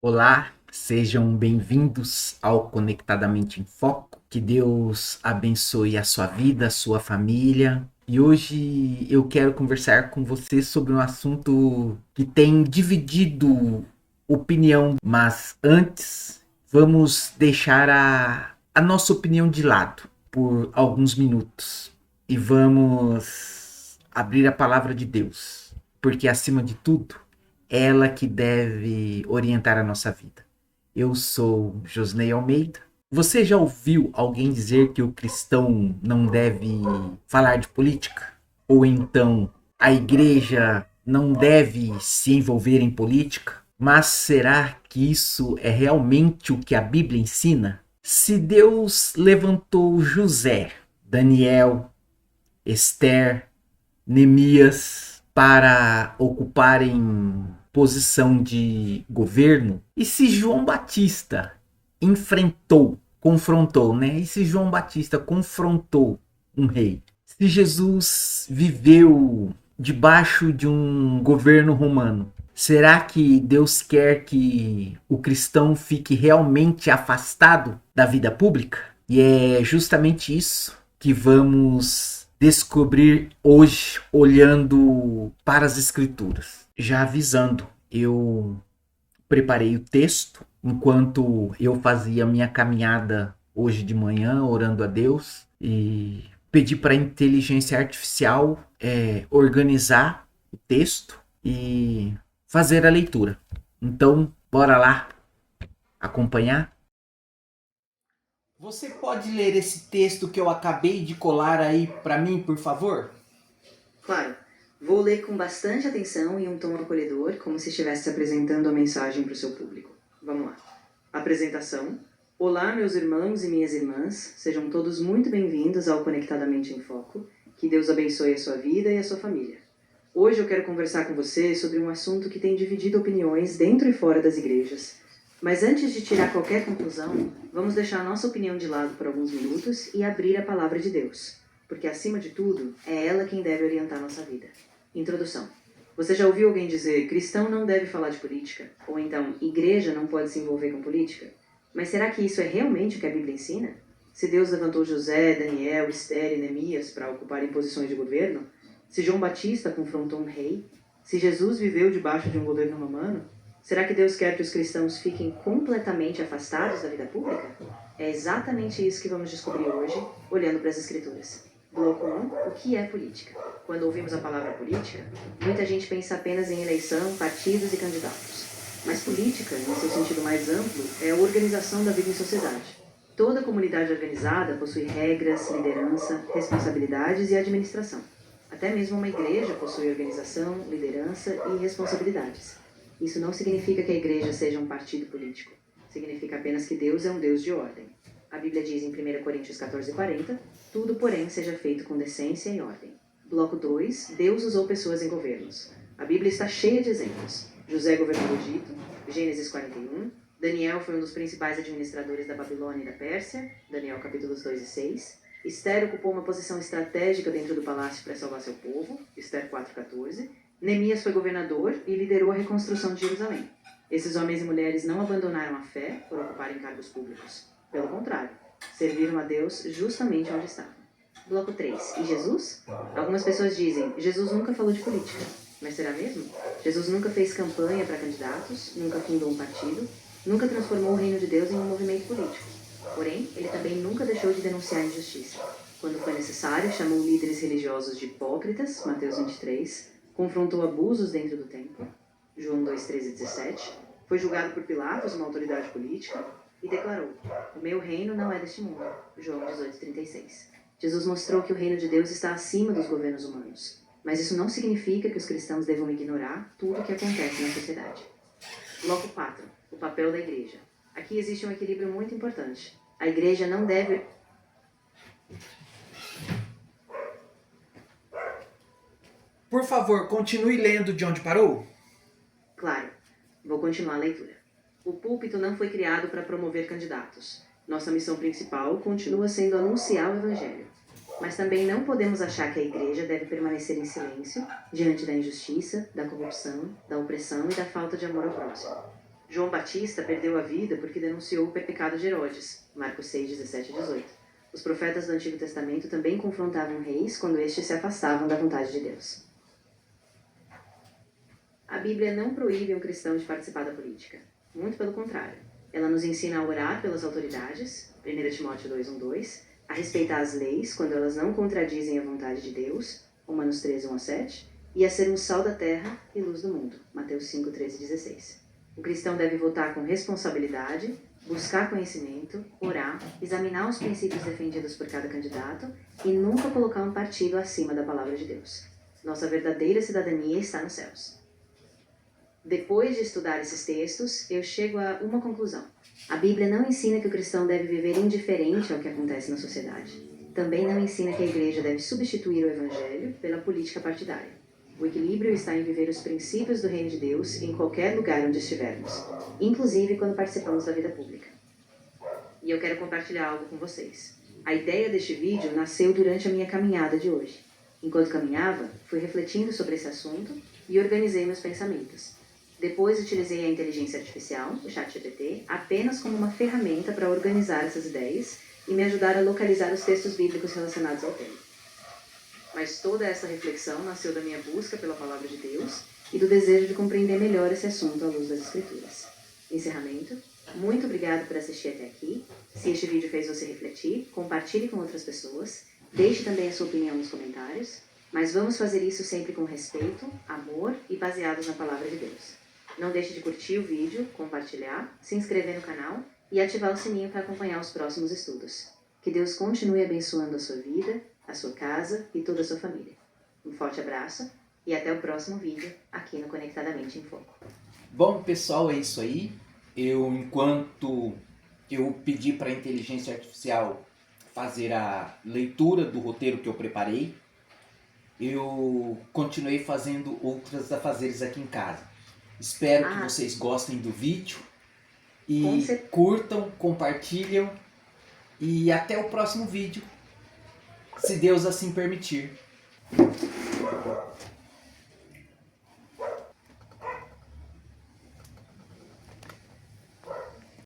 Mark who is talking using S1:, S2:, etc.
S1: Olá, sejam bem-vindos ao Conectadamente em Foco. Que Deus abençoe a sua vida, a sua família. E hoje eu quero conversar com você sobre um assunto que tem dividido opinião, mas antes vamos deixar a nossa opinião de lado por alguns minutos e vamos abrir a palavra de Deus, porque acima de tudo ela que deve orientar a nossa vida. Eu sou Josney Almeida. Você já ouviu alguém dizer que o cristão não deve falar de política? Ou então a igreja não deve se envolver em política? Mas será que isso é realmente o que a Bíblia ensina? Se Deus levantou José, Daniel, Esther, Neemias para ocuparem posição de governo, e se João Batista confrontou, né? E se João Batista confrontou um rei? Se Jesus viveu debaixo de um governo romano, será que Deus quer que o cristão fique realmente afastado da vida pública? E é justamente isso que vamos descobrir hoje, olhando para as Escrituras. Já avisando, eu preparei o texto enquanto eu fazia minha caminhada hoje de manhã, orando a Deus, e pedi para a inteligência artificial organizar o texto e fazer a leitura. Então, bora lá acompanhar? Você pode ler esse texto que eu acabei de colar aí para mim, por favor?
S2: Claro. Vou ler com bastante atenção e um tom acolhedor, como se estivesse apresentando a mensagem para o seu público. Vamos lá. Apresentação. Olá, meus irmãos e minhas irmãs. Sejam todos muito bem-vindos ao Conectadamente em Foco. Que Deus abençoe a sua vida e a sua família. Hoje eu quero conversar com você sobre um assunto que tem dividido opiniões dentro e fora das igrejas. Mas antes de tirar qualquer conclusão, vamos deixar a nossa opinião de lado por alguns minutos e abrir a palavra de Deus. Porque, acima de tudo, é ela quem deve orientar nossa vida. Introdução. Você já ouviu alguém dizer cristão não deve falar de política? Ou então, igreja não pode se envolver com política? Mas será que isso é realmente o que a Bíblia ensina? Se Deus levantou José, Daniel, Esther e Neemias para ocuparem posições de governo? Se João Batista confrontou um rei? Se Jesus viveu debaixo de um governo romano? Será que Deus quer que os cristãos fiquem completamente afastados da vida pública? É exatamente isso que vamos descobrir hoje, olhando para as Escrituras. Bloco 1. O que é política? Quando ouvimos a palavra política, muita gente pensa apenas em eleição, partidos e candidatos. Mas política, em seu sentido mais amplo, é a organização da vida em sociedade. Toda comunidade organizada possui regras, liderança, responsabilidades e administração. Até mesmo uma igreja possui organização, liderança e responsabilidades. Isso não significa que a igreja seja um partido político. Significa apenas que Deus é um Deus de ordem. A Bíblia diz em 1 Coríntios 14:40, tudo, porém, seja feito com decência e ordem. Bloco 2. Deus usou pessoas em governos. A Bíblia está cheia de exemplos. José governou o Egito, Gênesis 41. Daniel foi um dos principais administradores da Babilônia e da Pérsia, Daniel capítulos 2 e 6. Esther ocupou uma posição estratégica dentro do palácio para salvar seu povo, Esther 4:14. Neemias foi governador e liderou a reconstrução de Jerusalém. Esses homens e mulheres não abandonaram a fé por ocuparem cargos públicos. Pelo contrário, serviram a Deus justamente onde estavam. Bloco 3. E Jesus? Algumas pessoas dizem, Jesus nunca falou de política. Mas será mesmo? Jesus nunca fez campanha para candidatos, nunca fundou um partido, nunca transformou o reino de Deus em um movimento político. Porém, ele também nunca deixou de denunciar a injustiça. Quando foi necessário, chamou líderes religiosos de hipócritas, Mateus 23, confrontou abusos dentro do templo, João 2, 13 e 17, foi julgado por Pilatos, uma autoridade política, e declarou, o meu reino não é deste mundo, João 18, 36. Jesus mostrou que o reino de Deus está acima dos governos humanos, mas isso não significa que os cristãos devam ignorar tudo o que acontece na sociedade. Bloco 4. O papel da igreja. Aqui existe um equilíbrio muito importante. A igreja não deve...
S1: Por favor, continue lendo de onde parou.
S2: Claro, vou continuar a leitura. O púlpito não foi criado para promover candidatos. Nossa missão principal continua sendo anunciar o Evangelho. Mas também não podemos achar que a igreja deve permanecer em silêncio diante da injustiça, da corrupção, da opressão e da falta de amor ao próximo. João Batista perdeu a vida porque denunciou o pecado de Herodes, Marcos 6, 17 e 18. Os profetas do Antigo Testamento também confrontavam reis quando estes se afastavam da vontade de Deus. A Bíblia não proíbe um cristão de participar da política. Muito pelo contrário. Ela nos ensina a orar pelas autoridades, 1 Timóteo 2:1-2, a respeitar as leis quando elas não contradizem a vontade de Deus, Romanos 13:1-7, e a ser um sal da terra e luz do mundo, Mateus 5:13-16. O cristão deve votar com responsabilidade, buscar conhecimento, orar, examinar os princípios defendidos por cada candidato e nunca colocar um partido acima da palavra de Deus. Nossa verdadeira cidadania está nos céus. Depois de estudar esses textos, eu chego a uma conclusão. A Bíblia não ensina que o cristão deve viver indiferente ao que acontece na sociedade. Também não ensina que a igreja deve substituir o evangelho pela política partidária. O equilíbrio está em viver os princípios do reino de Deus em qualquer lugar onde estivermos, inclusive quando participamos da vida pública. E eu quero compartilhar algo com vocês. A ideia deste vídeo nasceu durante a minha caminhada de hoje. Enquanto caminhava, fui refletindo sobre esse assunto e organizei meus pensamentos. Depois utilizei a inteligência artificial, o ChatGPT, apenas como uma ferramenta para organizar essas ideias e me ajudar a localizar os textos bíblicos relacionados ao tema. Mas toda essa reflexão nasceu da minha busca pela palavra de Deus e do desejo de compreender melhor esse assunto à luz das Escrituras. Encerramento. Muito obrigado por assistir até aqui. Se este vídeo fez você refletir, compartilhe com outras pessoas. Deixe também a sua opinião nos comentários. Mas vamos fazer isso sempre com respeito, amor e baseados na palavra de Deus. Não deixe de curtir o vídeo, compartilhar, se inscrever no canal e ativar o sininho para acompanhar os próximos estudos. Que Deus continue abençoando a sua vida, a sua casa e toda a sua família. Um forte abraço e até o próximo vídeo aqui no Conectadamente em Foco.
S1: Bom, pessoal, é isso aí. Enquanto eu pedi para a inteligência artificial fazer a leitura do roteiro que eu preparei, eu continuei fazendo outros afazeres aqui em casa. Espero que vocês gostem do vídeo e curtam, compartilham e até o próximo vídeo, se Deus assim permitir.